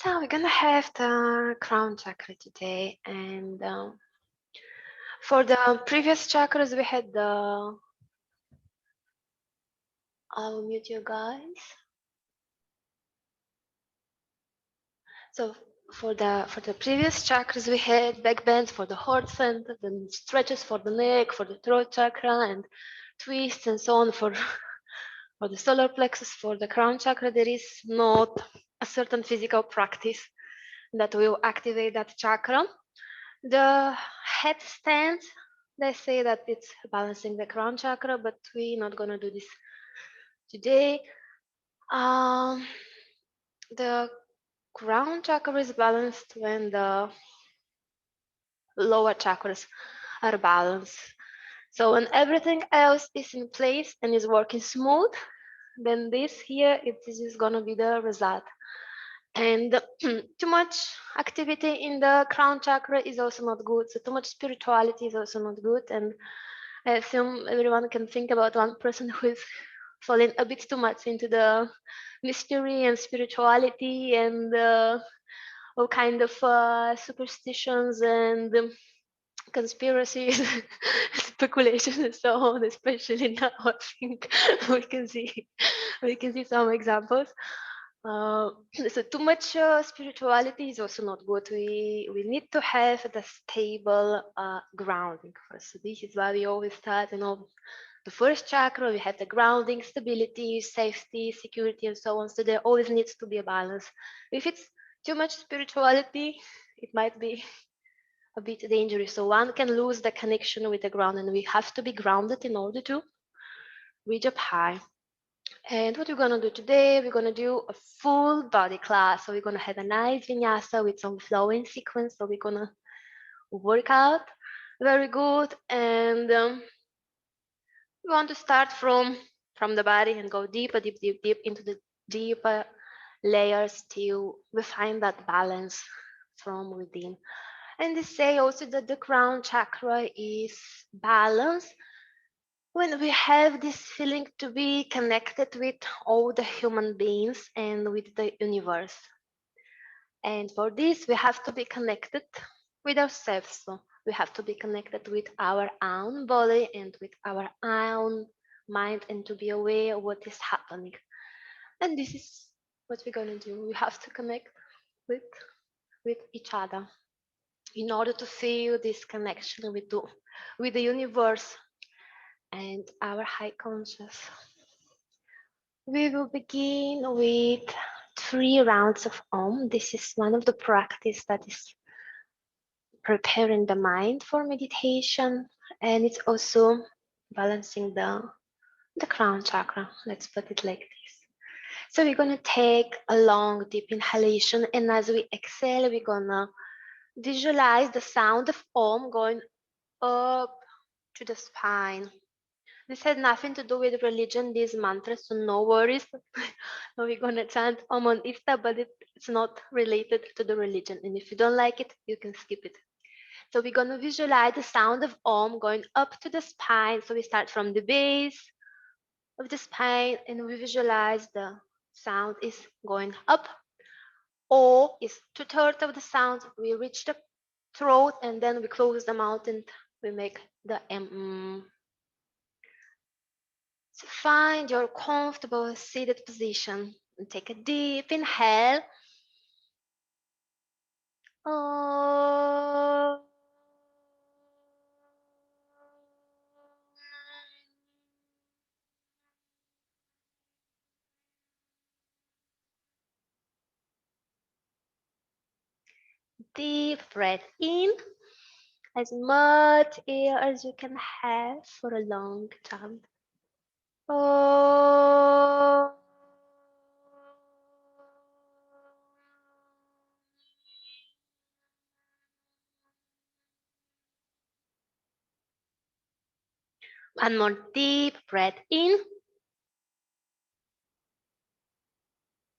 So we're gonna have the crown chakra today, and for the previous chakras we had the. I'll mute you guys. So for the previous chakras we had back bends for the heart center, then stretches for the neck, for the throat chakra, and twists and so on for for the solar plexus. For the crown chakra, there is not a certain physical practice that will activate that chakra. The headstand, they say that it's balancing the crown chakra, but we're not gonna do this today. Um, the crown chakra is balanced when the lower chakras are balanced. So when everything else is in place and is working smooth, then this here it is just gonna be the result. And too much activity in the crown chakra is also not good. So too much spirituality is also not good. And I assume everyone can think about one person who is falling a bit too much into the mystery and spirituality and all kind of superstitions and conspiracies, speculations, and so on. Especially now, I think we can see some examples. Uh, so too much spirituality is also not good. We need to have the stable grounding first. So this is why we always start, the first chakra. We have the grounding, stability, safety, security, and so on. So there always needs to be a balance. If it's too much spirituality, it might be a bit dangerous. So one can lose the connection with the ground, and we have to be grounded in order to reach up high. And what we're gonna do today, we're gonna do a full body class. So we're gonna have a nice vinyasa with some flowing sequence. So we're gonna work out very good. And we want to start from the body and go deeper, deep into the deeper layers till we find that balance from within. And they say also that the crown chakra is balance when we have this feeling to be connected with all the human beings and with the universe. And for this, we have to be connected with ourselves. So we have to be connected with our own body and with our own mind, and to be aware of what is happening. And this is what we're going to do. We have to connect with with each other in order to feel this connection with the universe and our high conscious. We will begin with 3 rounds of Om. This is one of the practice that is preparing the mind for meditation, and it's also balancing the crown chakra. Let's put it like this. So we're gonna take a long deep inhalation, and as we exhale, we're gonna visualize the sound of Om going up to the spine. This has nothing to do with religion, these mantras, so no worries. We're gonna chant Om on Ista, but it's not related to the religion. And if you don't like it, you can skip it. So we're gonna visualize the sound of Om going up to the spine. So we start from the base of the spine and we visualize the sound is going up. O is 2/3 of the sound. We reach the throat and then we close the mouth and we make the M. So find your comfortable seated position and take a deep inhale. Oh. Deep breath in, as much air as you can have for a long time. Oh. One more deep breath in.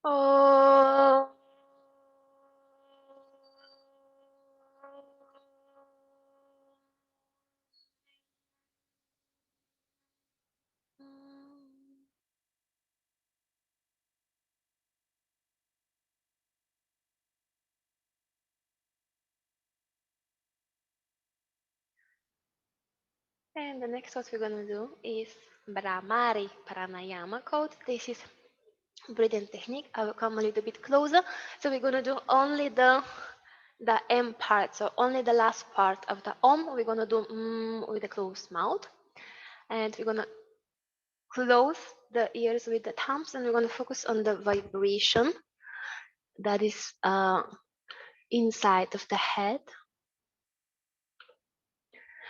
Oh. And the next what we're gonna do is Brahmari Pranayama code. This is breathing technique. I will come a little bit closer. So we're gonna do only the M part, so only the last part of the Om. We're gonna do with a closed mouth, and we're gonna close the ears with the thumbs, and we're gonna focus on the vibration that is inside of the head.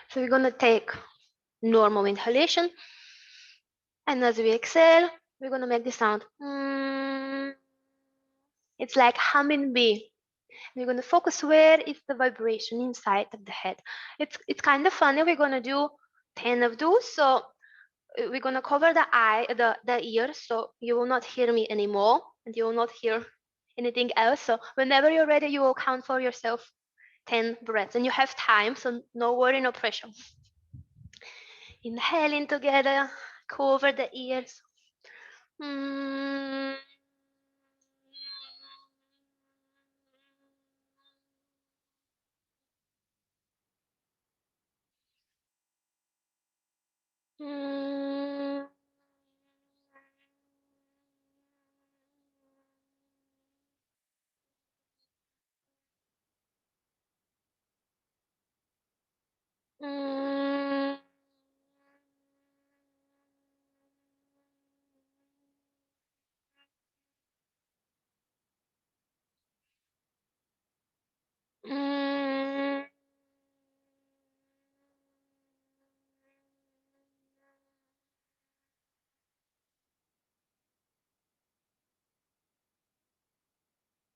So we're gonna take normal inhalation, and as we exhale, we're gonna make the sound. It's like humming bee. We're gonna focus where is the vibration inside of the head. It's kind of funny. We're gonna do 10 of those. So we're gonna cover the ears, so you will not hear me anymore, and you will not hear anything else. So whenever you're ready, you will count for yourself 10 breaths, and you have time, so no worry, no pressure. Inhaling together, cover the ears. Mm. Mm. Mm. Mm.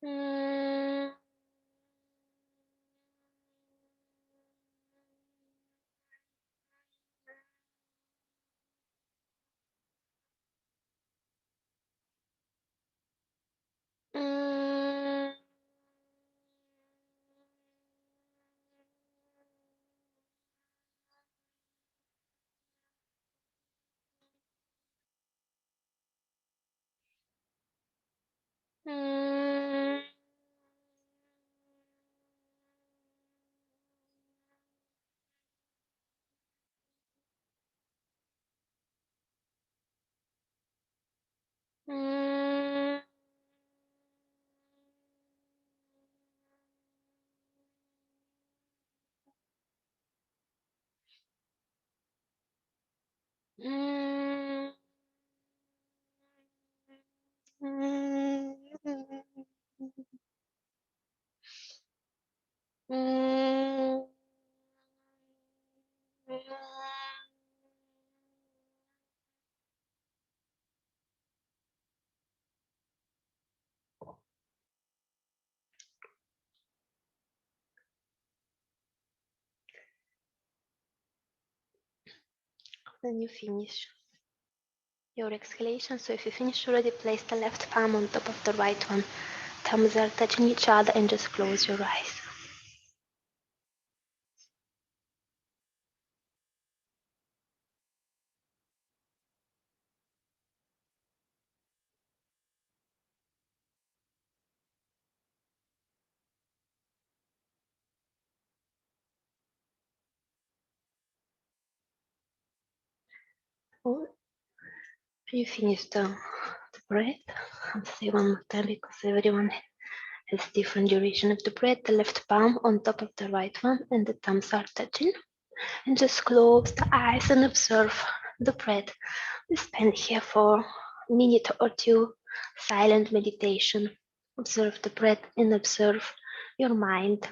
Mm. Mm. Mm. Mm. Mm. Mm. Mm. Then you finish your exhalation. So if you finish already, place the left palm on top of the right one. Thumbs are touching each other, and just close your eyes. Oh, you finish the breath. I'll say one more time because everyone has different duration of the breath. The left palm on top of the right one, and the thumbs are touching. And just close the eyes and observe the breath. We spend here for a minute or two, silent meditation. Observe the breath and observe your mind.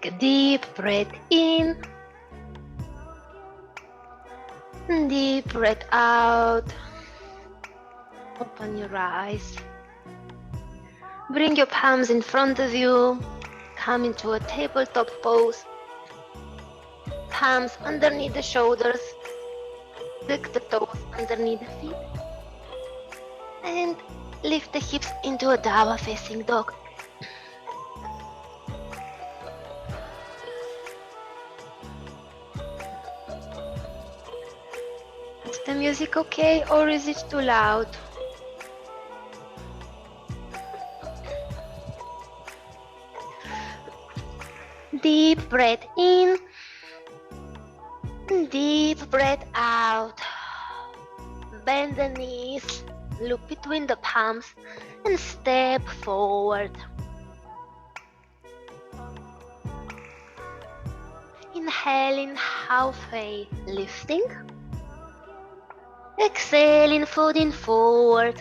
Take a deep breath in, deep breath out. Open your eyes. Bring your palms in front of you. Come into a tabletop pose. Palms underneath the shoulders. Tuck the toes underneath the feet. And lift the hips into a downward facing dog. Is the music okay or is it too loud? Deep breath in, deep breath out. Bend the knees, look between the palms and step forward. Inhaling halfway, lifting. Exhaling, folding forward.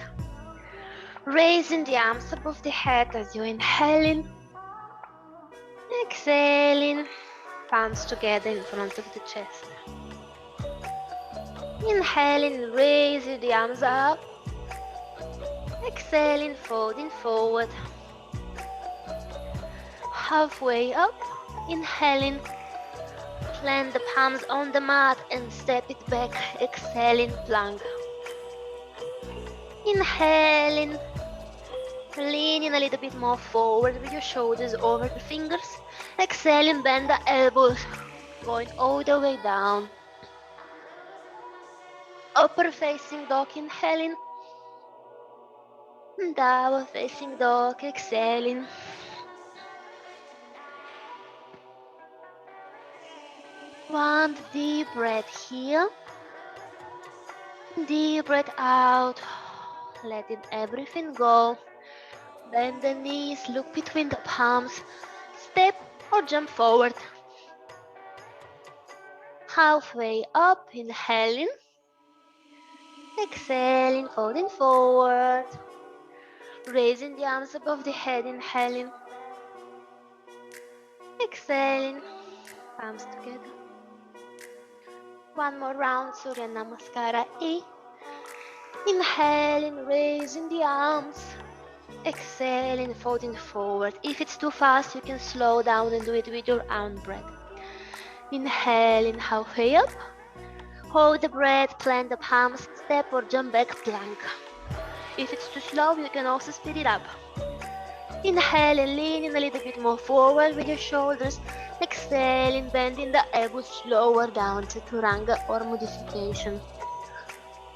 Raising the arms above the head as you're inhaling. Exhaling, palms together in front of the chest. Inhaling, raising the arms up. Exhaling, folding forward. Halfway up, inhaling. Plant the palms on the mat and step it back. Exhaling, plank. Inhaling, leaning a little bit more forward with your shoulders over the fingers. Exhaling, bend the elbows, going all the way down. Upper facing dog, inhaling. Downward facing dog, exhaling. One deep breath here. Deep breath out. Letting everything go. Bend the knees, look between the palms. Step or jump forward. Halfway up, inhaling. Exhaling, folding forward. Raising the arms above the head, inhaling. Exhaling, palms together. One more round, Surya Namaskara E. Inhaling, raising the arms. Exhaling, folding forward. If it's too fast, you can slow down and do it with your own breath. Inhaling, halfway up. Hold the breath, plant the palms, step or jump back, plank. If it's too slow, you can also speed it up. Inhaling, leaning a little bit more forward with your shoulders. Exhaling, bending the elbows lower down, Chaturanga or modification.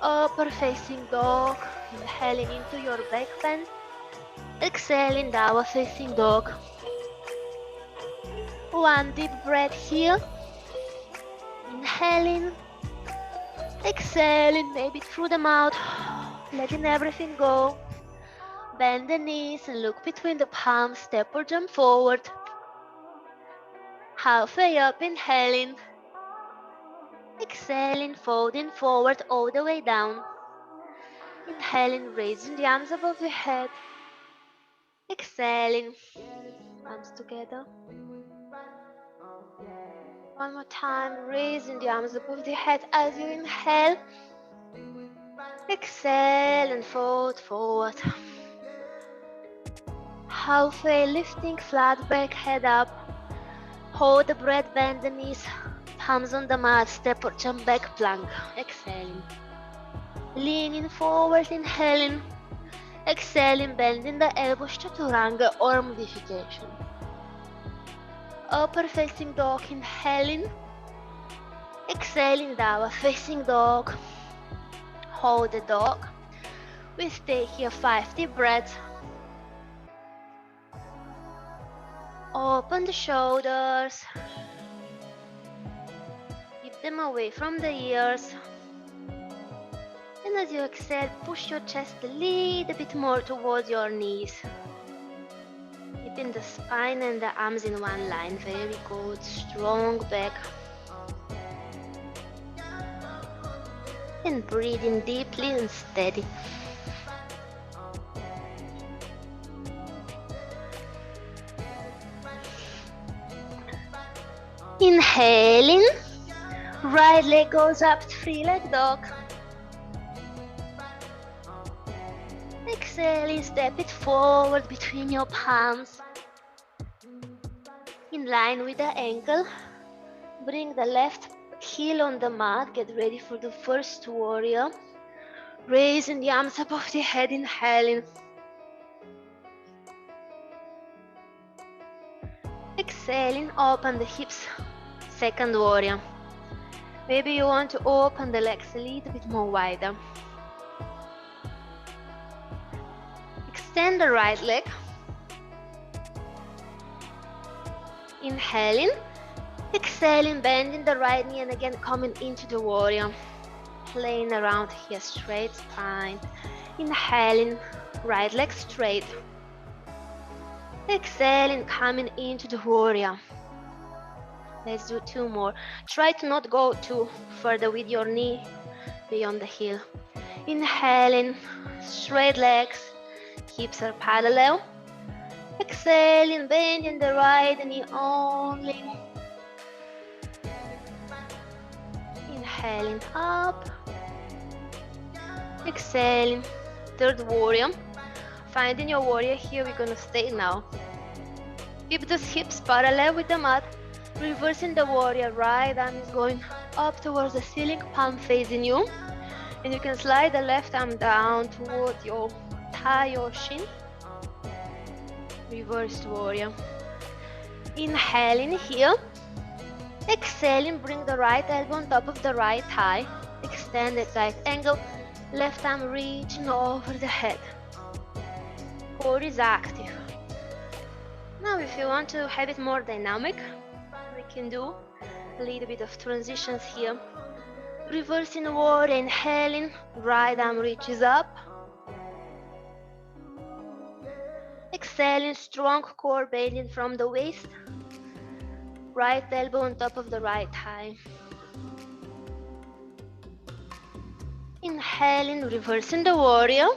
Upper facing dog, inhaling into your back bend. Exhaling, downward facing dog. One deep breath here. Inhaling. Exhaling, maybe through the mouth. Letting everything go. Bend the knees and look between the palms, step or jump forward. Halfway up, inhaling. Exhaling, folding forward all the way down. Inhaling, raising the arms above the head. Exhaling, arms together. One more time, raising the arms above the head as you inhale. Exhale and fold forward. Halfway lifting, flat back, head up. Hold the breath, bend the knees, palms on the mat, step or jump back, plank. Exhaling. Leaning forward, inhaling. Exhaling, bending the elbows, Chaturanga or modification. Upper facing dog, inhaling. Exhaling, downward facing dog. Hold the dog. We stay here 5 deep breaths. Open the shoulders. Keep them away from the ears. And as you exhale, push your chest a little bit more towards your knees. Keeping the spine and the arms in one line. Very good. Strong back. And breathing deeply and steady. Inhaling, right leg goes up, three-leg dog. Exhaling, step it forward between your palms. In line with the ankle, bring the left heel on the mat, get ready for the first warrior. Raising the arms above the head, inhaling. Exhaling, open the hips, second warrior. Maybe you want to open the legs a little bit more wider. Extend the right leg. Inhaling, exhaling, bending the right knee and again coming into the warrior. Playing around here, straight spine. Inhaling, right leg straight. Exhaling, coming into the warrior. Let's do two more. Try to not go too further with your knee beyond the heel. Inhaling, straight legs, hips are parallel. Exhaling, bending the right knee only. Inhaling up. Exhaling, third warrior. Finding your warrior here, we're gonna stay now. Keep the hips parallel with the mat. Reversing the warrior, right arm is going up towards the ceiling, palm facing you. And you can slide the left arm down towards your thigh or shin. Reversed warrior. Inhaling here. Exhaling, bring the right elbow on top of the right thigh. Extend at right angle. Left arm reaching over the head. Core is active. Now if you want to have it more dynamic, we can do a little bit of transitions here. Reversing warrior, inhaling, right arm reaches up. Exhaling, strong core bending from the waist. Right elbow on top of the right thigh. Inhaling, reversing the warrior.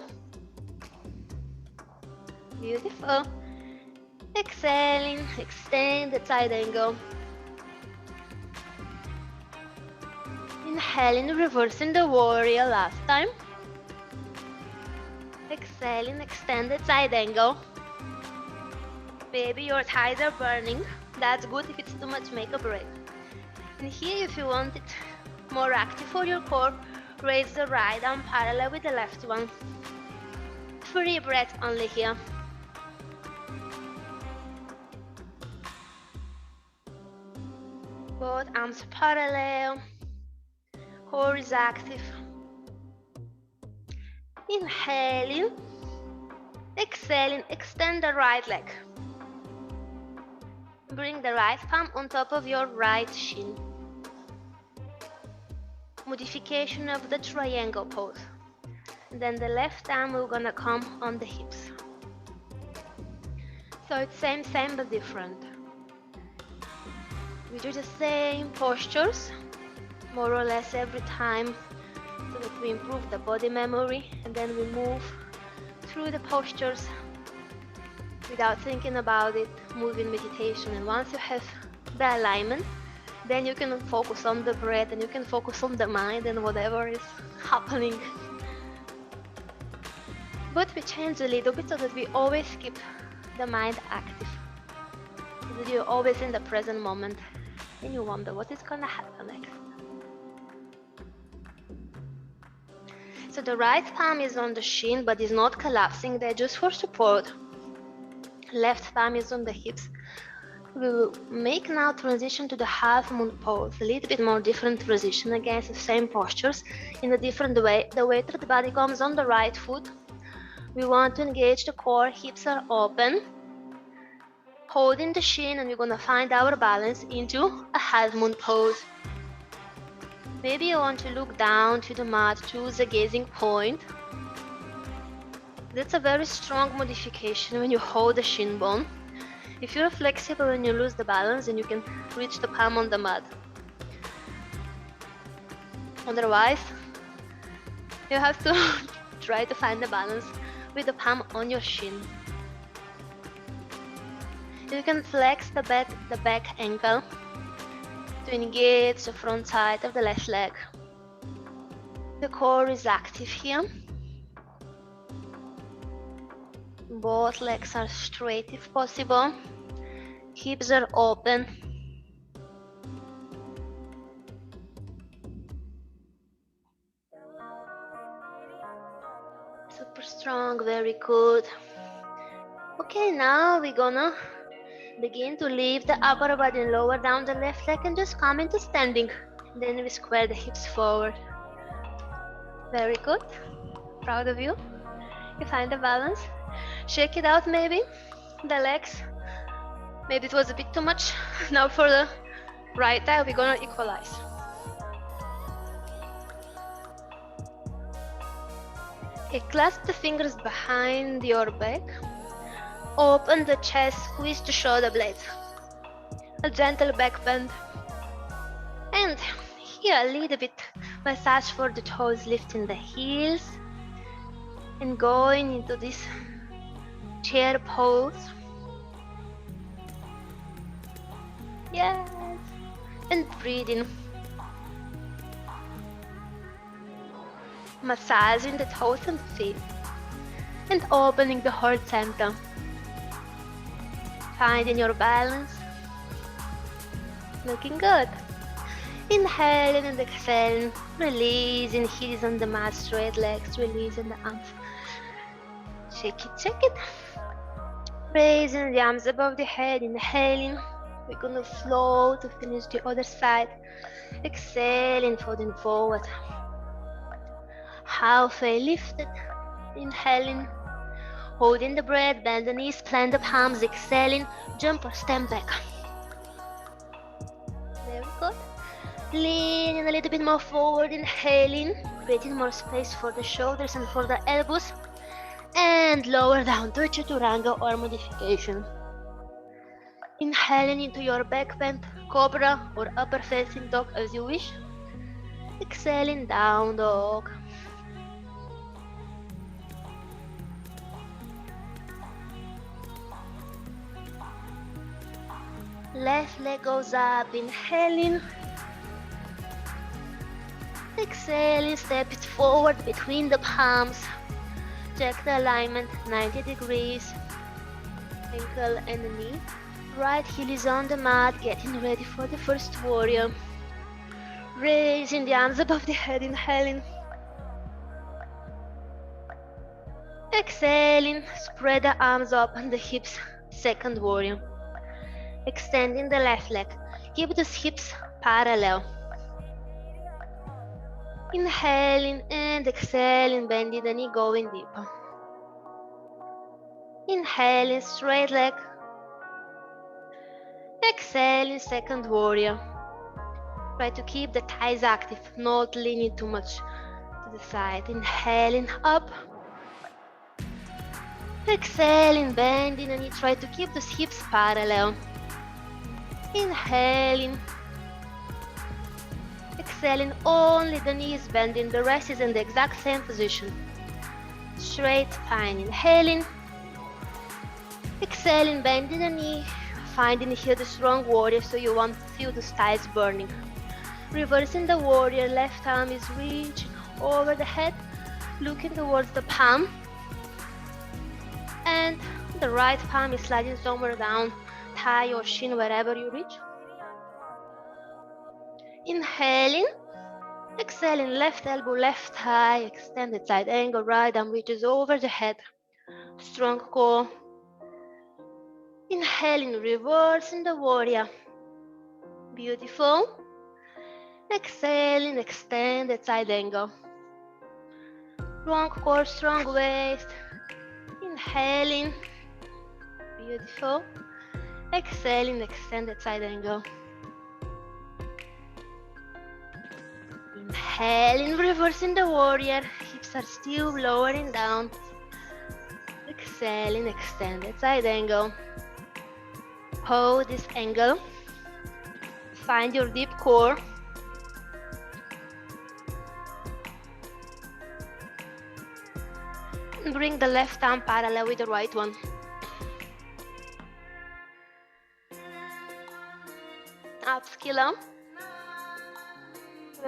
Beautiful. Exhaling, extend the side angle. Inhaling, reversing the warrior last time. Exhaling, extend the side angle. Maybe your thighs are burning. That's good. If it's too much, make a break. And here, if you want it more active for your core, raise the right arm parallel with the left one. 3 breaths only here. Both arms parallel. Core is active. Inhaling. Exhaling, extend the right leg. Bring the right palm on top of your right shin. Modification of the triangle pose. Then the left arm we're gonna come on the hips. So it's same but different. We do the same postures more or less every time so that we improve the body memory, and then we move through the postures without thinking about it, moving meditation. And once you have the alignment, then you can focus on the breath and you can focus on the mind and whatever is happening. But we change a little bit so that we always keep the mind active, so that you're always in the present moment and you wonder what is gonna happen next. So the right palm is on the shin but is not collapsing, they're just for support. Left palm is on the hips. We will make now transition to the half moon pose, a little bit more different transition against the same postures in a different way. The weight of the body comes on the right foot. We want to engage the core, hips are open, holding the shin, and we're gonna find our balance into a half moon pose. Maybe you want to look down to the mat, choose a gazing point. That's a very strong modification when you hold the shin bone. If you're flexible and you lose the balance, then you can reach the palm on the mat. Otherwise, you have to try to find the balance with the palm on your shin. You can flex the back ankle to engage the front side of the left leg. The core is active here. Both legs are straight if possible. Hips are open. Super strong, very good. Okay, now we're gonna begin to lift the upper body and lower down the left leg and just come into standing. Then we square the hips forward. Very good. Proud of you. You find the balance. Shake it out maybe. The legs. Maybe it was a bit too much. Now for the right thigh, we're gonna equalize. Okay, clasp the fingers behind your back. Open the chest, squeeze the shoulder blades. A gentle back bend. And here a little bit massage for the toes, lifting the heels. And going into this chair pose. Yes. And breathing. Massaging the toes and feet. And opening the heart center. Finding your balance. Looking good. Inhaling and exhaling. Releasing heels on the mat, straight legs, releasing the arms. Shake it, shake it. Raising the arms above the head, inhaling. We're gonna float to finish the other side. Exhaling, folding forward. Halfway lifted. Inhaling. Holding the breath, bend the knees, plant the palms, exhaling, jump or stand back. Very good. Leaning a little bit more forward, inhaling, creating more space for the shoulders and for the elbows. And lower down to Chaturanga or modification. Inhaling into your back bend, cobra or upper facing dog as you wish. Exhaling, down dog. Left leg goes up, inhaling. Exhaling, step it forward between the palms. Check the alignment, 90 degrees. Ankle and the knee. Right heel is on the mat, getting ready for the first warrior. Raising the arms above the head, inhaling. Exhaling, spread the arms up and the hips, second warrior. Extending the left leg, keep the hips parallel. Inhaling and exhaling, bending the knee, going deeper. Inhaling, straight leg. Exhaling, second warrior. Try to keep the thighs active, not leaning too much to the side. Inhaling, up. Exhaling, bending the knee, try to keep the hips parallel. Inhaling. Exhaling, only the knees bending, the rest is in the exact same position. Straight spine, inhaling. Exhaling, bending the knee, finding here the strong warrior, so you want to feel the thighs burning. Reversing the warrior, left arm is reaching over the head, looking towards the palm. And the right palm is sliding somewhere down, thigh or shin, wherever you reach. Inhaling, exhaling, left elbow, left thigh, extended side angle, right arm reaches over the head, strong core. Inhaling, reversing the warrior. Beautiful. Exhaling, extended side angle. Strong core, strong waist. Inhaling. Beautiful. Exhaling, extended side angle. Inhaling, reversing the warrior. Hips are still lowering down. Exhaling, extended side angle. Hold this angle. Find your deep core. And bring the left arm parallel with the right one. Upskill arm.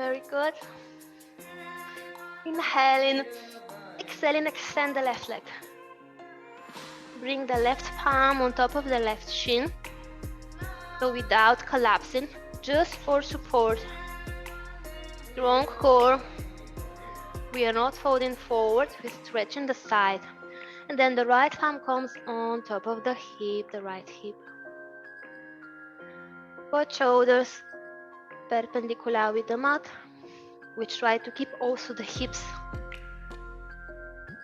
Very good. Inhaling, exhaling, extend the left leg. Bring the left palm on top of the left shin. So without collapsing, just for support. Strong core. We are not folding forward, we're stretching the side. And then the right palm comes on top of the hip, the right hip. Both shoulders perpendicular with the mat. We try to keep also the hips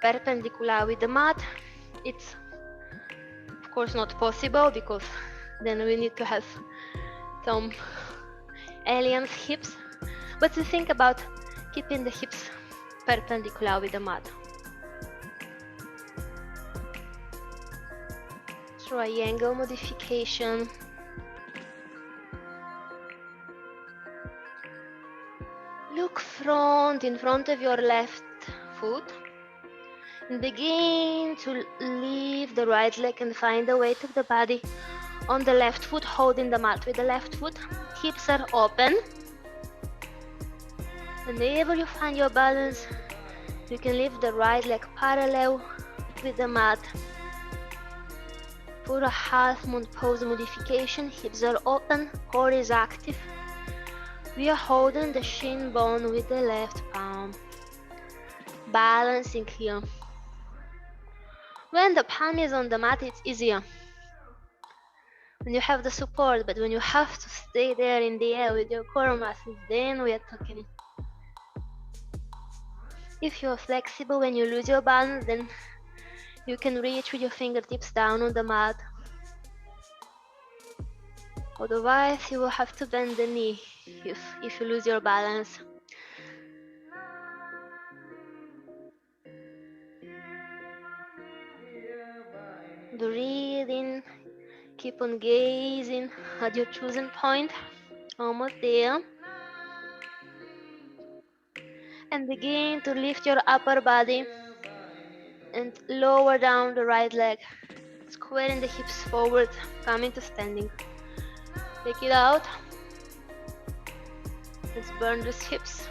perpendicular with the mat. It's of course not possible because then we need to have some aliens hips, but to think about keeping the hips perpendicular with the mat. Triangle modification. Look in front of your left foot. And begin to lift the right leg and find the weight of the body on the left foot, holding the mat with the left foot. Hips are open. Whenever you find your balance, you can lift the right leg parallel with the mat. For a half moon pose modification, hips are open, core is active. We are holding the shin bone with the left palm. Balancing here. When the palm is on the mat, it's easier. When you have the support, but when you have to stay there in the air with your core muscles, then we are talking. If you're flexible when you lose your balance, then you can reach with your fingertips down on the mat. Otherwise, you will have to bend the knee if you lose your balance. Breathe in, keep on gazing at your chosen point, almost there. And begin to lift your upper body and lower down the right leg, squaring the hips forward, coming to standing. Take it out. Let's burn those hips.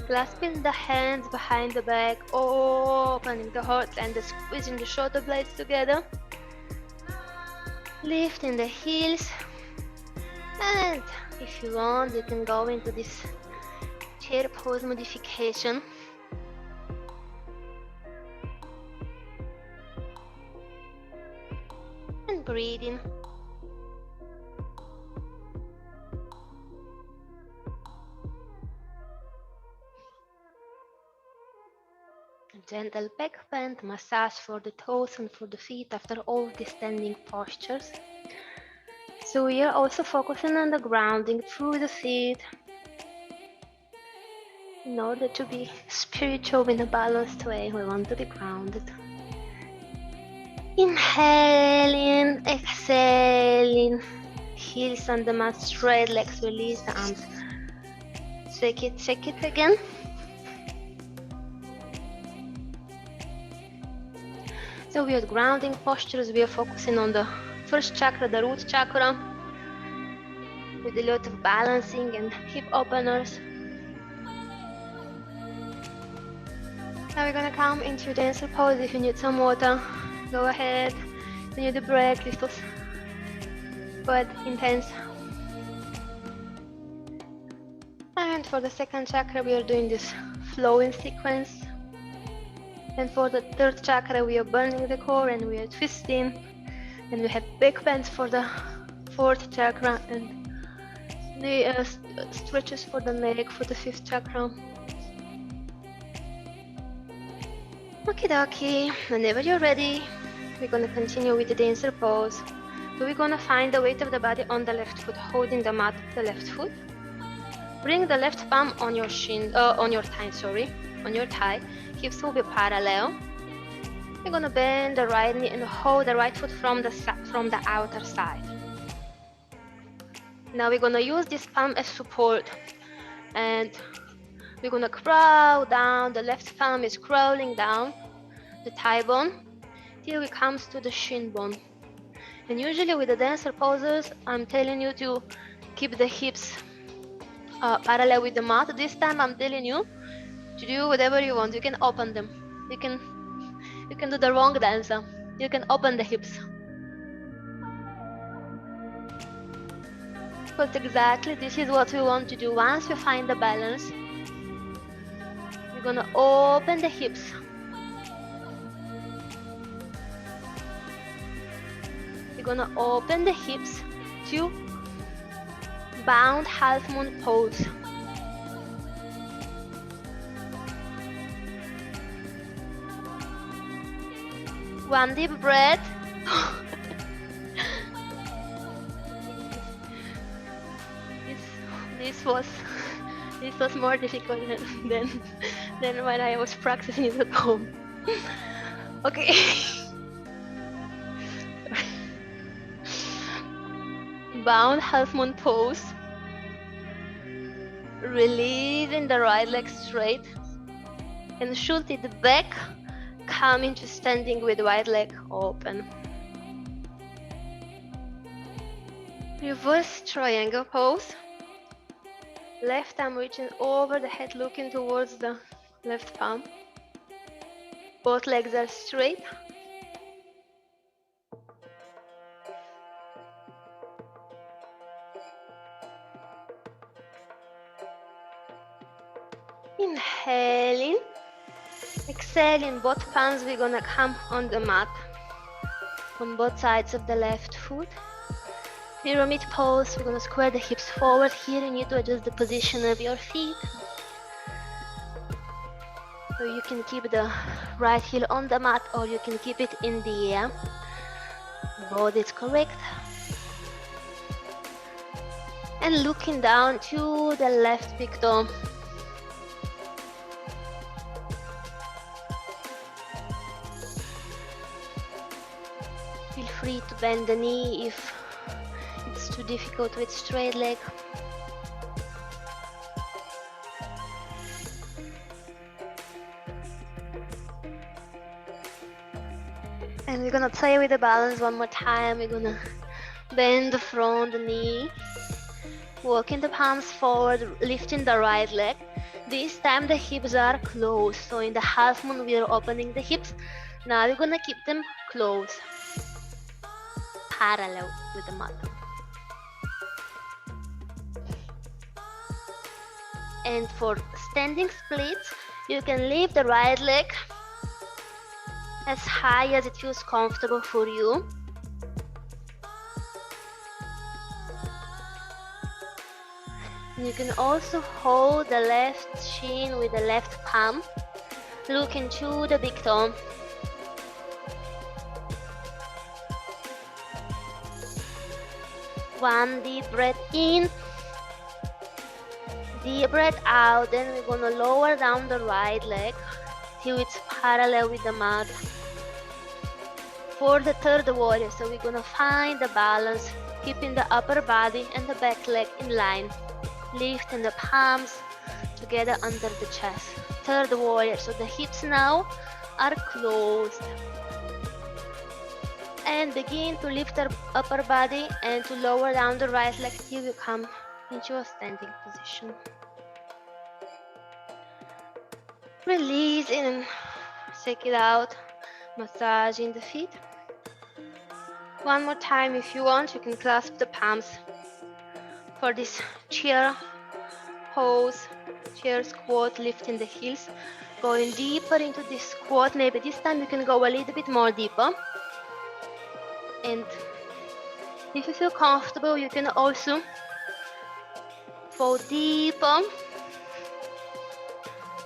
Clasping the hands behind the back, opening the heart and squeezing the shoulder blades together. Lifting the heels. And if you want, you can go into this chair pose modification. And breathing. Gentle back bend, massage for the toes and for the feet after all the standing postures. So we are also focusing on the grounding through the feet in order to be spiritual in a balanced way. We want to be grounded. Inhaling, exhaling, heels on the mat, straight legs, release the arms. Shake it again. So we are grounding postures, we are focusing on the first chakra, the root chakra, with a lot of balancing and hip openers. Now we're gonna come into dancer pose. If you need some water, go ahead. If you need a break, this was quite intense. And for the second chakra, we are doing this flowing sequence. And for the third chakra, we are burning the core and we are twisting. And we have back bends for the fourth chakra and the stretches for the neck for the fifth chakra. Okie dokie, whenever you're ready, we're gonna continue with the dancer pose. So we're gonna find the weight of the body on the left foot, holding the mat with the left foot. Bring the left palm on your thigh. Hips will be parallel. We're gonna bend the right knee and hold the right foot from the outer side. Now we're gonna use this palm as support, and we're gonna crawl down. The left palm is crawling down the thigh bone till it comes to the shin bone. And usually with the dancer poses, I'm telling you to keep the hips parallel with the mat. This time I'm telling you to do whatever you want. You can open them. You can do the wrong dance. You can open the hips. Because exactly this is what we want to do. Once we find the balance, we're gonna open the hips. We're gonna open the hips to bound half moon pose. One deep breath. This was more difficult than when I was practicing it at home. Okay. Bound half moon pose. Releasing the right leg straight and shoot it back. Come into standing with right leg open. Reverse triangle pose. Left arm reaching over the head, looking towards the left palm. Both legs are straight. Inhaling. Exhaling, both palms we're gonna come on the mat on both sides of the left foot. Pyramid pose, we're gonna square the hips forward. Here you need to adjust the position of your feet. So you can keep the right heel on the mat or you can keep it in the air. Both is correct. And looking down to the left big toe. Feel free to bend the knee if it's too difficult with straight leg. And we're gonna play with the balance one more time. We're gonna bend the front knee, walking the palms forward, lifting the right leg. This time the hips are closed. So in the half moon we are opening the hips. Now we're gonna keep them closed, parallel with the mat. And for standing splits, you can lift the right leg as high as it feels comfortable for you. And you can also hold the left shin with the left palm, look into the big toe. One deep breath in, deep breath out. Then we're gonna lower down the right leg till it's parallel with the mat. For the third warrior, so we're gonna find the balance, keeping the upper body and the back leg in line, lifting the palms together under the chest. Third warrior, so the hips now are closed. And begin to lift the upper body and to lower down the right leg till you come into a standing position. Release in and shake it out, massaging the feet. One more time if you want, you can clasp the palms for this chair pose, chair squat, lifting the heels, going deeper into this squat. Maybe this time you can go a little bit more deeper. And if you feel comfortable, you can also fall deeper,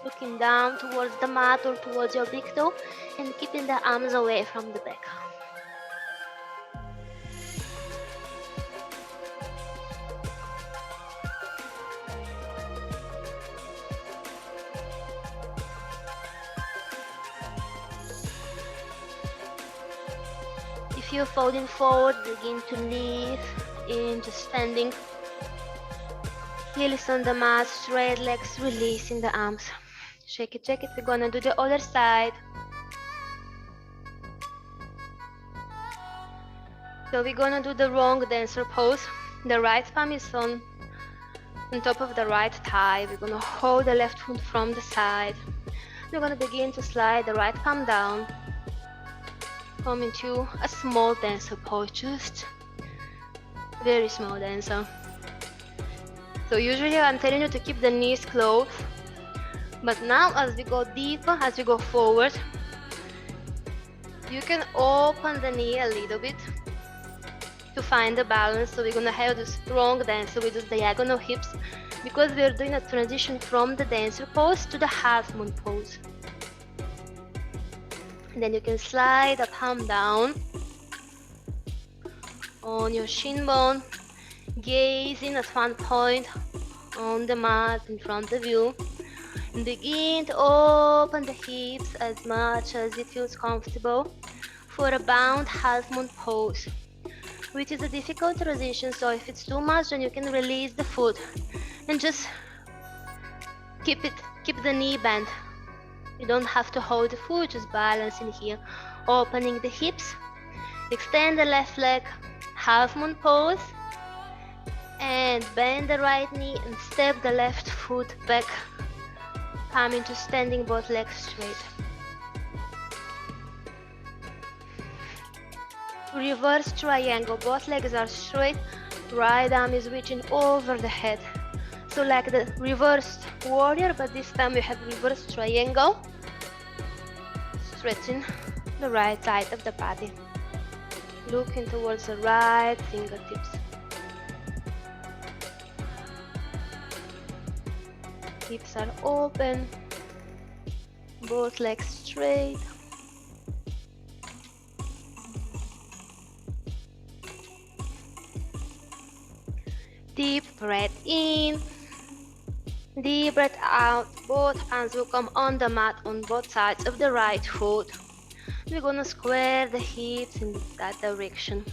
looking down towards the mat or towards your big toe and keeping the arms away from the back. If you're folding forward, begin to lift into standing. Heels on the mat, straight legs, releasing the arms. Shake it, shake it. We're gonna do the other side. So we're gonna do the wrong dancer pose. The right palm is on on top of the right thigh. We're gonna hold the left foot from the side. We're gonna begin to slide the right palm down. Come into a small dancer pose, just very small dancer. So usually I'm telling you to keep the knees closed, but now as we go deeper, as we go forward, you can open the knee a little bit to find the balance. So we're gonna have the strong dancer with those diagonal hips, because we're doing a transition from the dancer pose to the half moon pose. And then you can slide the palm down on your shin bone, gazing at one point on the mat in front of you. And begin to open the hips as much as it feels comfortable for a bound half moon pose, which is a difficult transition. So if it's too much, then you can release the foot and just keep the knee bent. You don't have to hold the foot, just balancing here, opening the hips, extend the left leg, half moon pose, and bend the right knee and step the left foot back. Come into standing, both legs straight. Reverse triangle, both legs are straight, right arm is reaching over the head. So like the reversed warrior, but this time we have reverse triangle. Stretching the right side of the body. Looking towards the right fingertips. Hips are open. Both legs straight. Deep breath in. Deep breath out. Both hands will come on the mat on both sides of the right foot. We're gonna square the hips in that direction.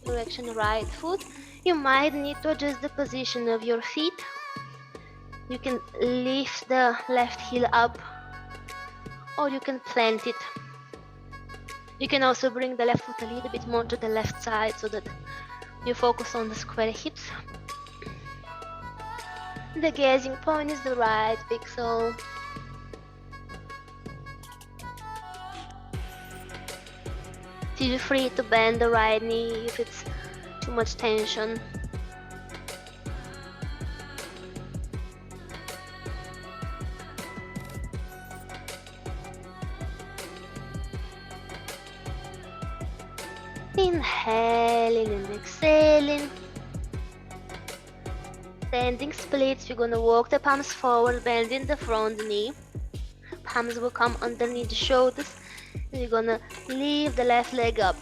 Direction right foot. You might need to adjust the position of your feet. You can lift the left heel up, or you can plant it. You can also bring the left foot a little bit more to the left side so that you focus on the square hips. The gazing point is the right pixel. Feel free to bend the right knee if it's too much tension. Inhaling and exhaling. Standing splits, you're gonna walk the palms forward, bending the front knee. Palms will come underneath the shoulders. And you're gonna lift the left leg up.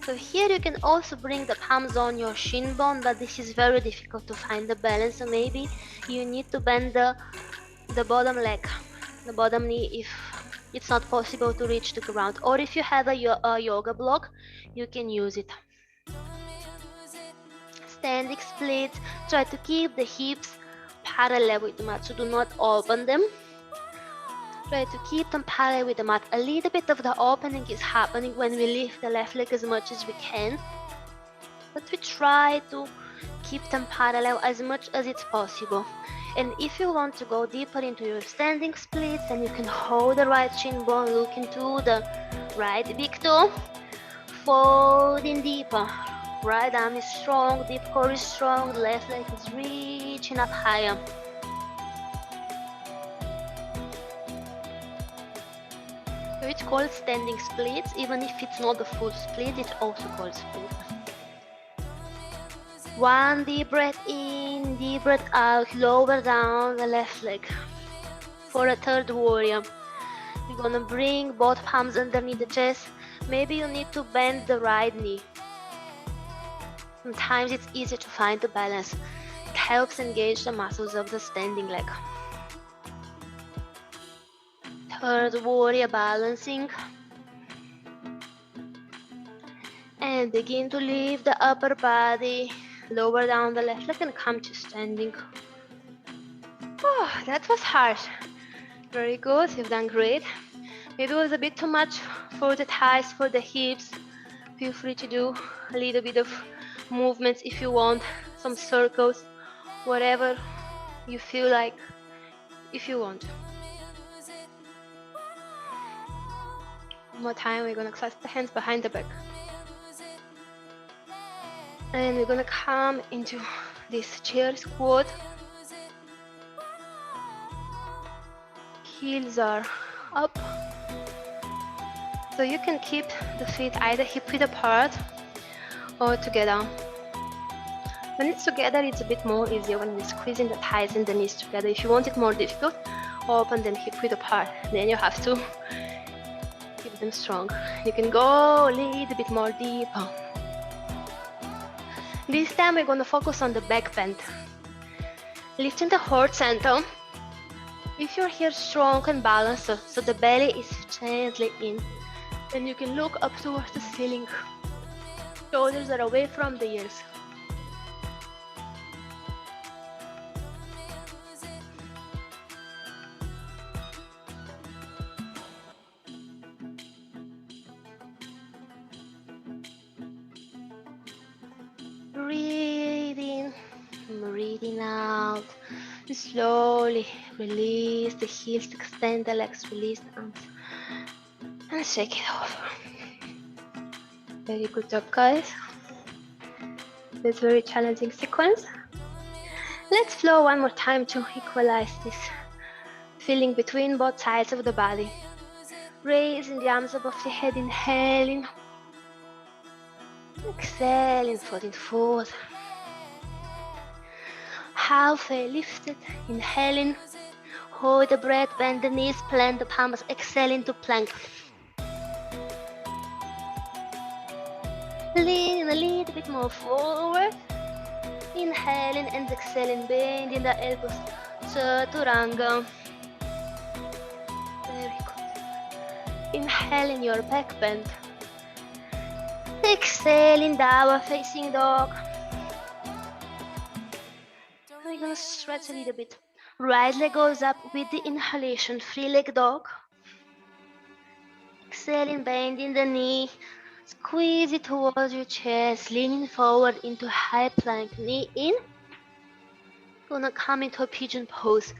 So here you can also bring the palms on your shin bone, but this is very difficult to find the balance. So maybe you need to bend the bottom leg, the bottom knee, if it's not possible to reach the ground. Or if you have a yoga block, you can use it. Standing splits, try to keep the hips parallel with the mat, so do not open them. Try to keep them parallel with the mat. A little bit of the opening is happening when we lift the left leg as much as we can, but we try to keep them parallel as much as it's possible. And if you want to go deeper into your standing splits, then you can hold the right shin bone, look into the right big toe, folding deeper. Right arm is strong, deep core is strong, left leg is reaching up higher. So it's called standing splits. Even if it's not the full split, it's also called split. One deep breath in, deep breath out, lower down the left leg. For a third warrior, you're gonna bring both palms underneath the chest. Maybe you need to bend the right knee. Sometimes it's easier to find the balance. It helps engage the muscles of the standing leg. Third warrior, balancing. And begin to lift the upper body, lower down the left leg and come to standing. Oh, that was hard. Very good, you've done great. Maybe it was a bit too much for the thighs, for the hips. Feel free to do a little bit of movements if you want, some circles, whatever you feel like, if you want. One more time, we're gonna clasp the hands behind the back. And we're gonna come into this chair squat. Heels are up. So you can keep the feet either hip width apart or together. When it's together, it's a bit more easier when you're squeezing the thighs and the knees together. If you want it more difficult, open them hip width apart. Then you have to keep them strong. You can go a little bit more deeper. This time we're going to focus on the back bend. Lifting the heart center. If you're here strong and balanced, so the belly is gently in, then you can look up towards the ceiling. Shoulders are away from the ears. Breathe in, breathing out. Slowly release the heels, extend the legs, release the arms, and shake it off. Very good job, guys. This very challenging sequence. Let's flow one more time to equalize this feeling between both sides of the body. Raising the arms above the head, inhaling. Exhaling, folding forward. Halfway lifted, inhaling. Hold the breath, bend the knees, plant the palms, exhaling to plank. Leaning a little bit more forward. Inhaling and exhaling, bending the elbows. Chaturanga. Very good. Inhaling your back bend. Exhaling, downward facing dog. We're gonna stretch a little bit. Right leg goes up with the inhalation, free leg dog. Exhaling, bending the knee. Squeeze it towards your chest, leaning forward into high plank, knee in. Gonna come into a pigeon pose.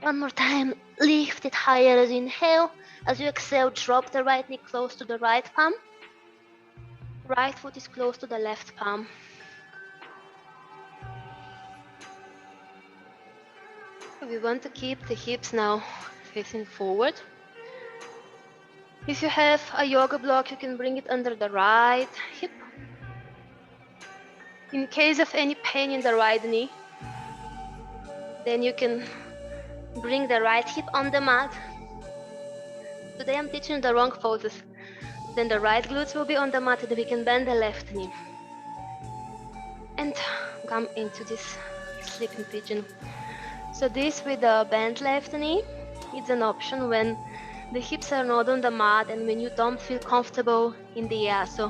One more time, lift it higher as you inhale. As you exhale, drop the right knee close to the right palm. Right foot is close to the left palm. We want to keep the hips now facing forward. If you have a yoga block, you can bring it under the right hip. In case of any pain in the right knee, then you can bring the right hip on the mat. Today I'm teaching the wrong poses. Then the right glutes will be on the mat and we can bend the left knee. And come into this sleeping pigeon. So this with the bent left knee, it's an option when the hips are not on the mat and when you don't feel comfortable in the air. So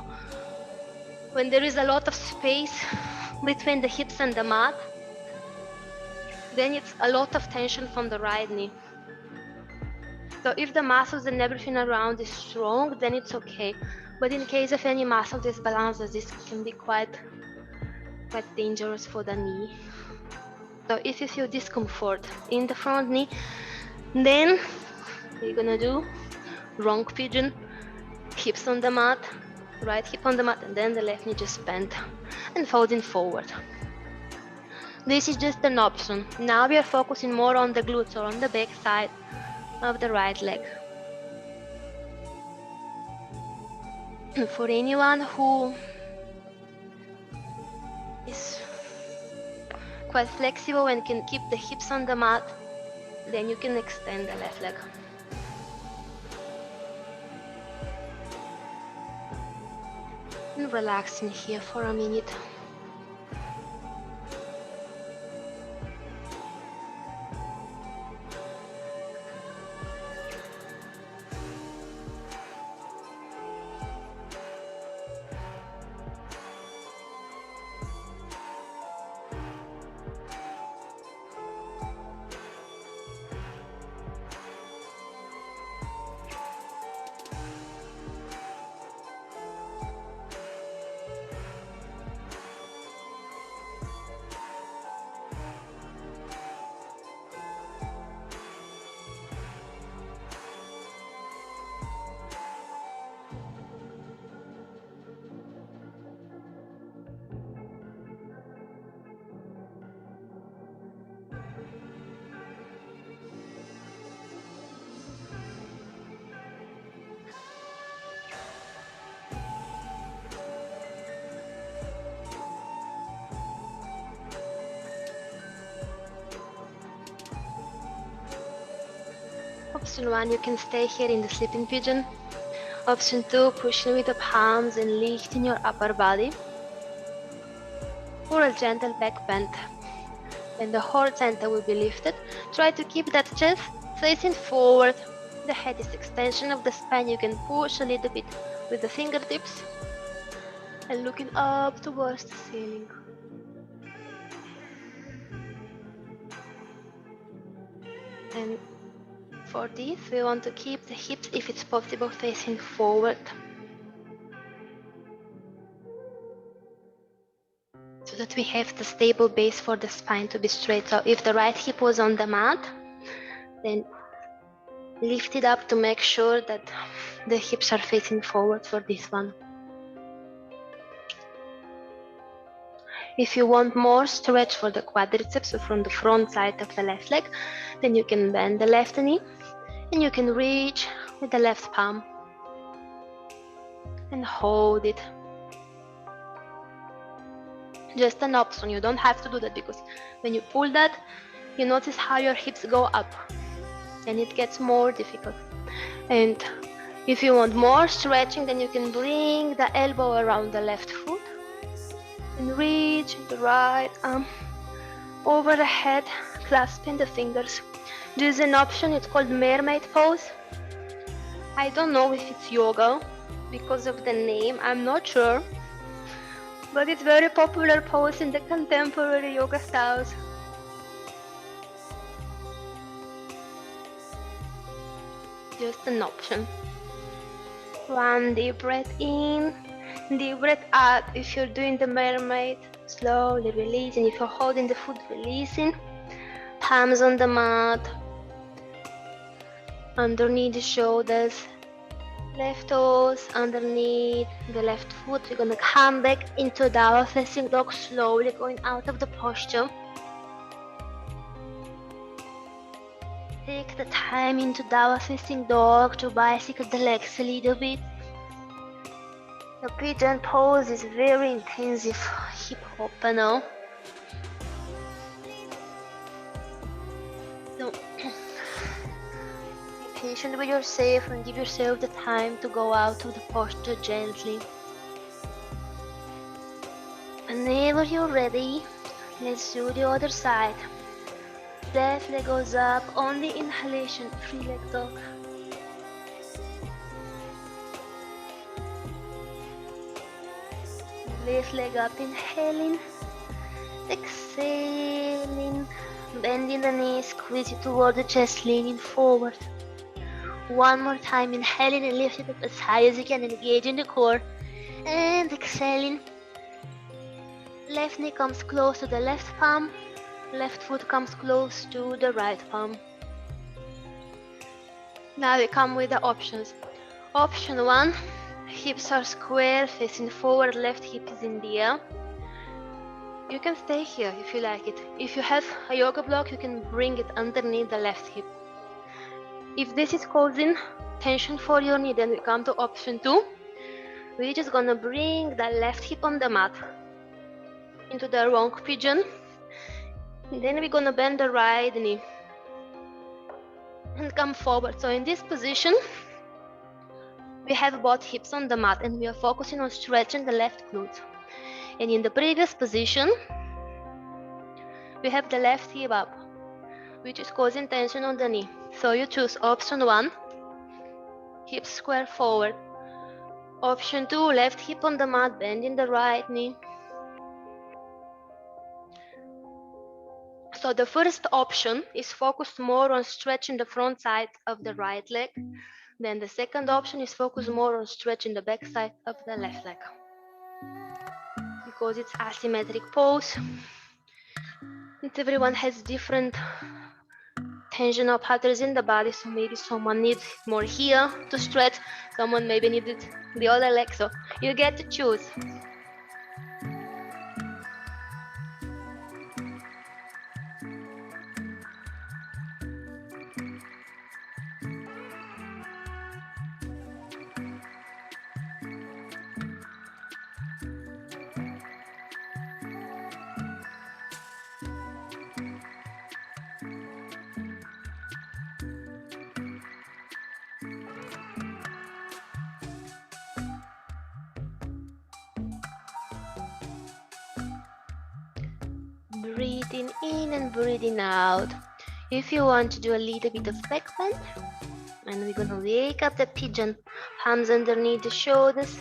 when there is a lot of space between the hips and the mat, then it's a lot of tension from the right knee. So if the muscles and everything around is strong, then it's okay. But in case of any muscle disbalances, this can be quite dangerous for the knee. So if you feel discomfort in the front knee, then we're gonna do wrong pigeon, hips on the mat, right hip on the mat, and then the left knee just bent and folding forward. This is just an option. Now we are focusing more on the glutes or on the back side of the right leg. For anyone who is quite flexible and can keep the hips on the mat, then you can extend the left leg. And relaxing here for a minute. Option 1, you can stay here in the sleeping pigeon. Option 2, pushing with the palms and lifting your upper body. Or a gentle back bend. When the whole center will be lifted, try to keep that chest facing forward. The head is extension of the spine. You can push a little bit with the fingertips and looking up towards the ceiling. And for this, we want to keep the hips, if it's possible, facing forward, so that we have the stable base for the spine to be straight. So if the right hip was on the mat, then lift it up to make sure that the hips are facing forward for this one. If you want more stretch for the quadriceps, so from the front side of the left leg, then you can bend the left knee and you can reach with the left palm and hold it. Just an option, you don't have to do that, because when you pull that, you notice how your hips go up and it gets more difficult. And if you want more stretching, then you can bring the elbow around the left foot and reach the right arm over the head, clasping the fingers. This is an option, it's called mermaid pose. I don't know if it's yoga because of the name, I'm not sure, but it's very popular pose in the contemporary yoga styles. Just an option. One deep breath in, deep breath out. If you're doing the mermaid, slowly releasing. If you're holding the foot, releasing. Palms on the mat, underneath the shoulders, left toes underneath the left foot. We're gonna come back into downward facing dog, slowly going out of the posture. Take the time into downward facing dog to bicycle the legs a little bit. The pigeon pose is very intensive hip hop, you know. So be patient with yourself and give yourself the time to go out of the posture gently. Whenever you're ready, let's do the other side. Left leg goes up, only inhalation, free leg dog. Left leg up, inhaling, exhaling, bending the knees, squeeze it toward the chest, leaning forward. One more time, inhaling and lift it up as high as you can, engaging the core, and exhaling. Left knee comes close to the left palm, left foot comes close to the right palm. Now we come with the options. Option 1, hips are square, facing forward, left hip is in the air. You can stay here if you like it. If you have a yoga block, you can bring it underneath the left hip. If this is causing tension for your knee, then we come to option 2. We're just gonna bring the left hip on the mat into the wrong pigeon. And then we're gonna bend the right knee and come forward. So in this position, we have both hips on the mat and we are focusing on stretching the left glute. And in the previous position, we have the left hip up, which is causing tension on the knee. So you choose option 1, hips square forward. Option 2, left hip on the mat, bending the right knee. So the first option is focused more on stretching the front side of the right leg. Then the second option is focused more on stretching the back side of the left leg. Because it's asymmetric pose, and everyone has different tensional patterns in the body, so maybe someone needs more here to stretch, someone maybe needed the other leg, so you get to choose. So, Breathing in and breathing out. If you want to do a little bit of back bend, and we're gonna wake up the pigeon, palms underneath the shoulders,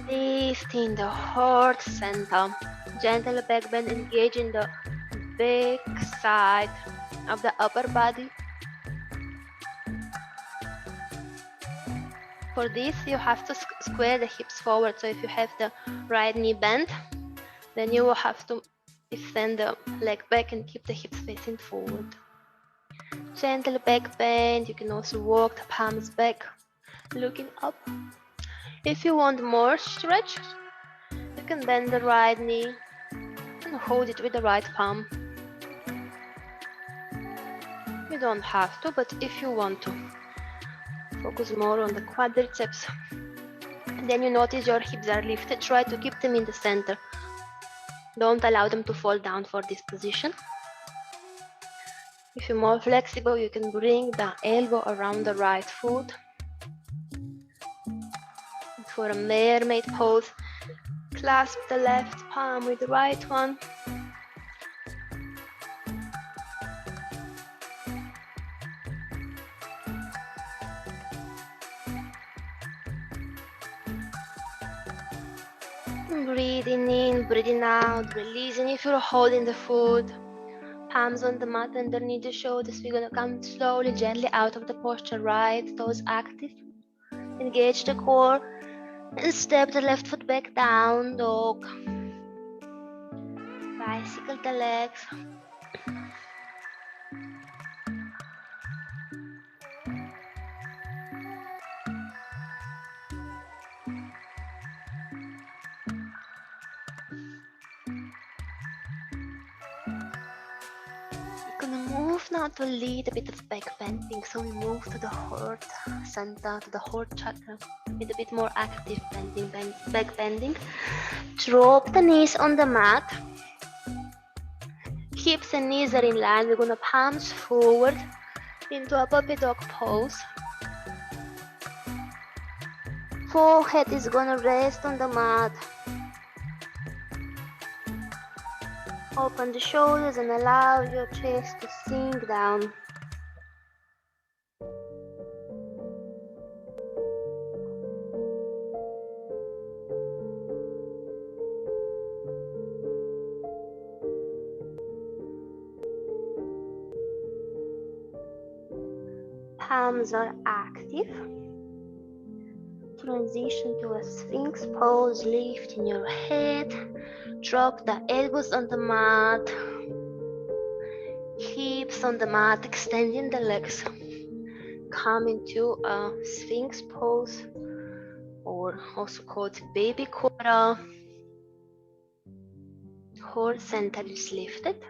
lifting the heart center. Gentle back bend, engaging the back side of the upper body. For this, you have to square the hips forward. So if you have the right knee bent, then you will have to extend the leg back and keep the hips facing forward. Gentle back bend. You can also walk the palms back, looking up. If you want more stretch, you can bend the right knee and hold it with the right palm. You don't have to, but if you want to, focus more on the quadriceps. And then you notice your hips are lifted. Try to keep them in the center. Don't allow them to fall down for this position. If you're more flexible, you can bring the elbow around the right foot. For a mermaid pose, clasp the left palm with the right one. Breathing in, breathing out, releasing. If you're holding the foot, palms on the mat underneath the shoulders, we're gonna come slowly, gently out of the posture, right toes active. Engage the core and step the left foot back down, dog. Bicycle the legs. We're gonna move now to a little bit of back bending. So we move to the heart center, to the heart chakra, with a bit more active bending, back bending. Drop the knees on the mat. Hips and knees are in line. We're gonna palms forward into a puppy dog pose. Forehead is gonna rest on the mat. Open the shoulders and allow your chest to sink down. Palms are active. Transition to a Sphinx pose, lifting your head. Drop the elbows on the mat. Hips on the mat, extending the legs. Come into a Sphinx pose, or also called baby cobra. Heart center is lifted.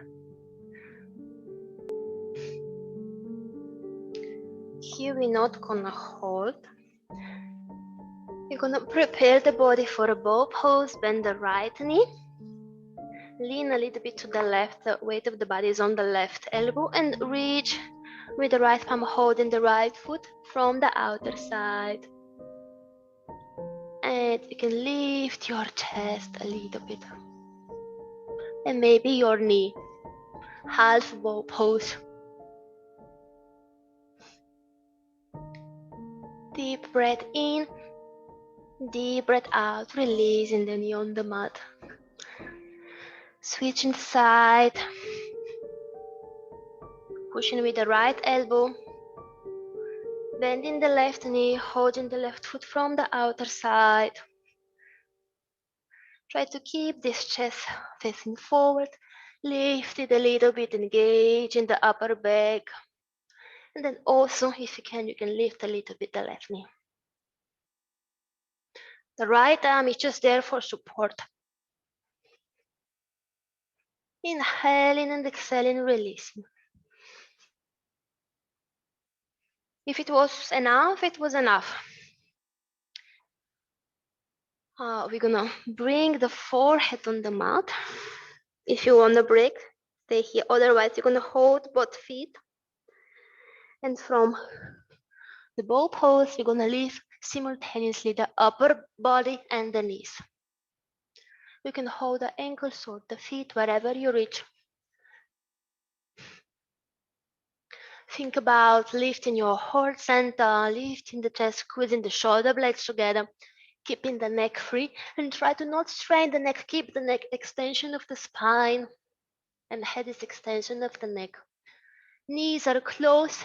Here we're not gonna hold. You're gonna prepare the body for a bow pose. Bend the right knee. Lean a little bit to the left. The weight of the body is on the left elbow. And reach with the right palm, holding the right foot from the outer side. And you can lift your chest a little bit. And maybe your knee. Half bow pose. Deep breath in. Deep breath out, releasing the knee on the mat. Switching side. Pushing with the right elbow. Bending the left knee, holding the left foot from the outer side. Try to keep this chest facing forward. Lift it a little bit, engage in the upper back. And then also, if you can lift a little bit the left knee. The right arm is just there for support. Inhaling and exhaling, releasing. If it was enough, it was enough. We're gonna bring the forehead on the mat. If you want to break, stay here. Otherwise, you're gonna hold both feet. And from the bow pose, we're gonna lift simultaneously the upper body and the knees. You can hold the ankles or the feet wherever you reach. Think about lifting your heart center, lifting the chest, squeezing the shoulder blades together, keeping the neck free, and try to not strain the neck. Keep the neck extension of the spine and head is extension of the neck. Knees are close.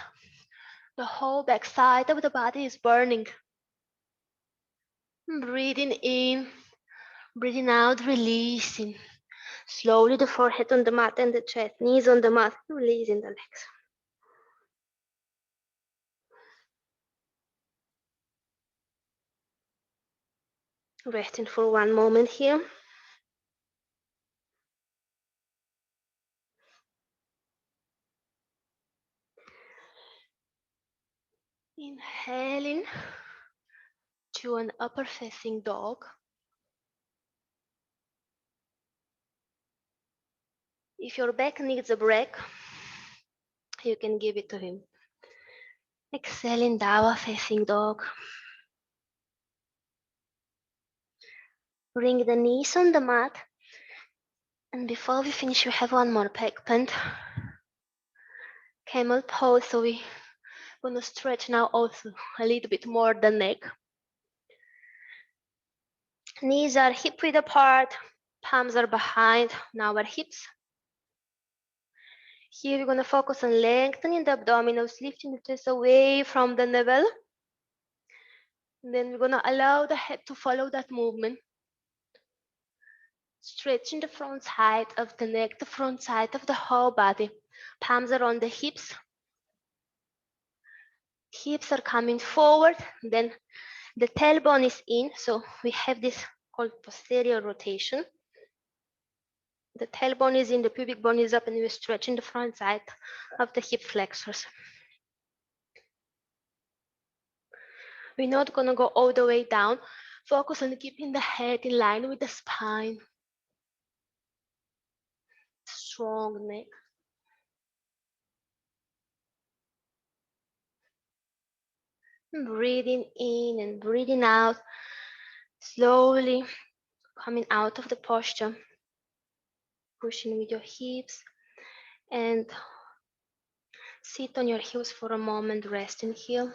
The whole back side of the body is burning. Breathing in, breathing out, releasing. Slowly the forehead on the mat and the chest, knees on the mat, releasing the legs. Resting for one moment here. Inhaling to an upper facing dog. If your back needs a break, you can give it to him. Exhaling, downward facing dog. Bring the knees on the mat. And before we finish, we have one more peg bend. Camel pose, so we want to stretch now also a little bit more the neck. Knees are hip width apart, palms are behind now our hips. Here we're going to focus on lengthening the abdominals, lifting the chest away from the navel. And then we're going to allow the head to follow that movement. Stretching the front side of the neck, the front side of the whole body. Palms are on the hips. Hips are coming forward. Then the tailbone is in, so we have this called posterior rotation. The tailbone is in, the pubic bone is up, and we're stretching the front side of the hip flexors. We're not gonna go all the way down. Focus on keeping the head in line with the spine. Strong neck. Breathing in and breathing out. Slowly coming out of the posture. Pushing with your hips. And sit on your heels for a moment, resting here.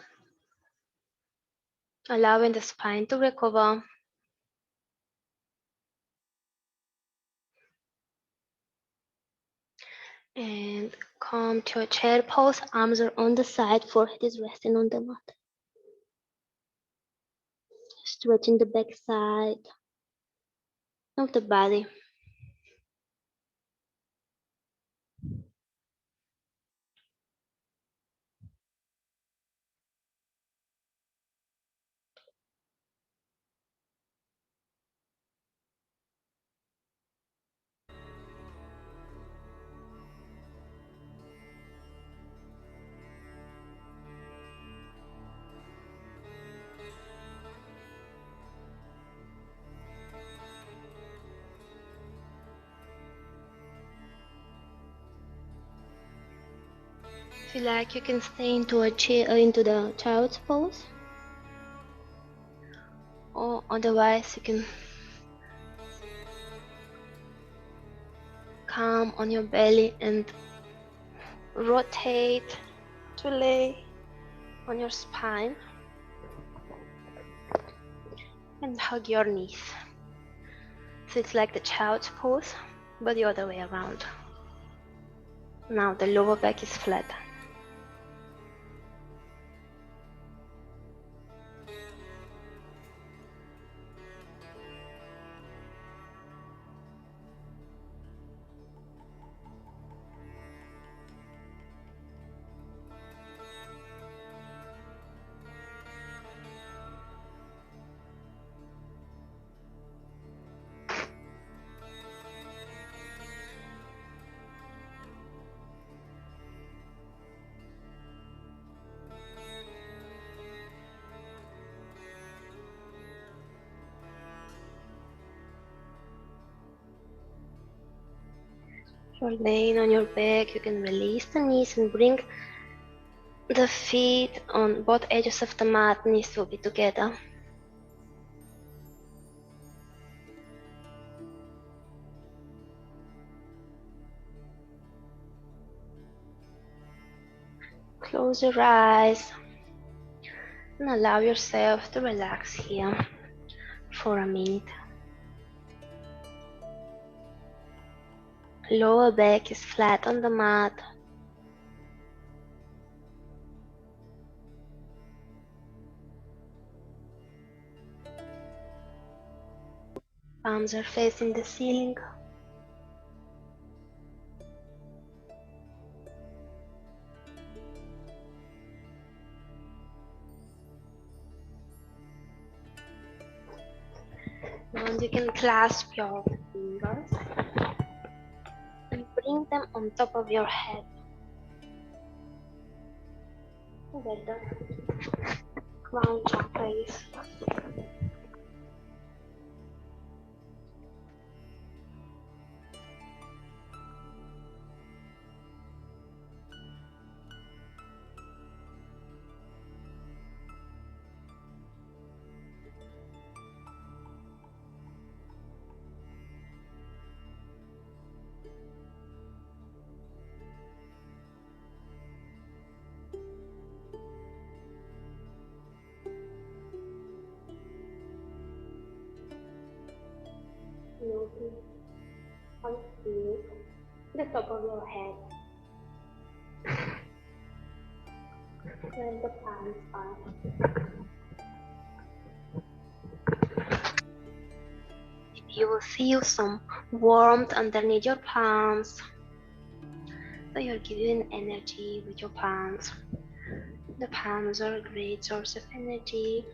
Allowing the spine to recover. And come to a chair pose. Arms are on the side, forehead is resting on the mat. Stretching the back side of the body. If you like, you can stay into a chair, into the child's pose, or otherwise you can come on your belly and rotate to lay on your spine and hug your knees. So it's like the child's pose, but the other way around. Now the lower back is flat. If you're laying on your back, you can release the knees and bring the feet on both edges of the mat. Knees will be together. Close your eyes and allow yourself to relax here for a minute. Lower back is flat on the mat. Palms are facing the ceiling. And you can clasp your fingers and bring them on top of your head. Where the crown chakra is. Notice how it feels the top of your head, where the palms are. You will feel some warmth underneath your palms, so you're giving energy with your palms. The palms are a great source of energy.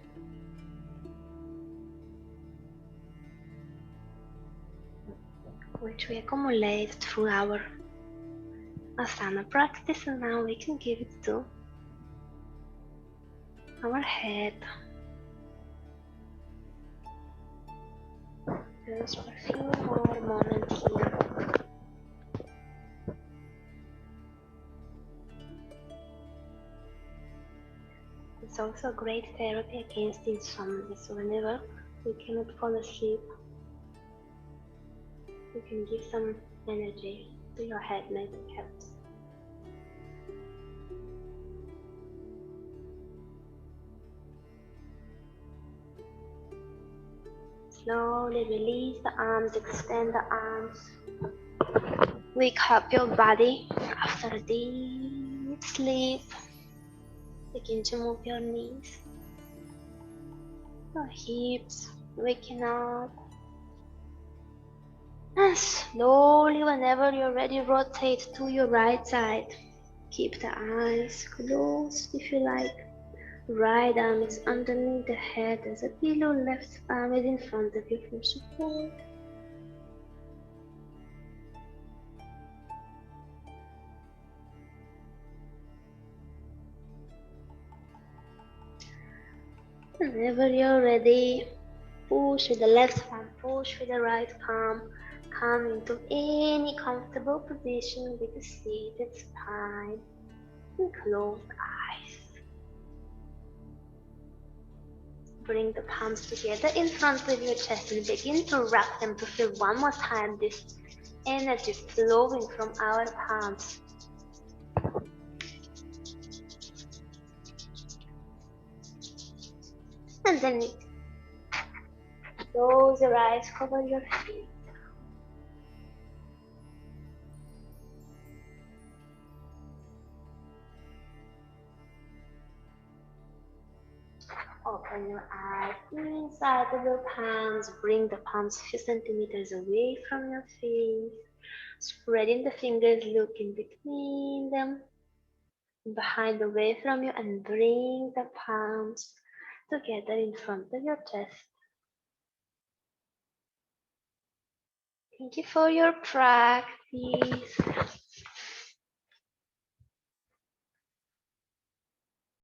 Which we accumulate through our asana practice, and now we can give it to our head. Just for a few more moments here. It's also a great therapy against insomnia, so whenever you cannot fall asleep, you can give some energy to your head, maybe it helps. Slowly release the arms, extend the arms. Wake up your body after a deep sleep. Begin to move your knees, your hips, waking up. And slowly, whenever you're ready, rotate to your right side. Keep the eyes closed if you like. Right arm is underneath the head as a pillow, left arm is in front of you for support. Whenever you're ready, push with the left palm, push with the right palm. Come into any comfortable position with a seated spine and closed eyes. Bring the palms together in front of your chest and begin to wrap them to feel one more time this energy flowing from our palms. And then close your eyes, cover your feet. Open your eyes inside of your palms. Bring the palms a few centimeters away from your face. Spreading the fingers, look in between them, behind, away from you, and bring the palms together in front of your chest. Thank you for your practice.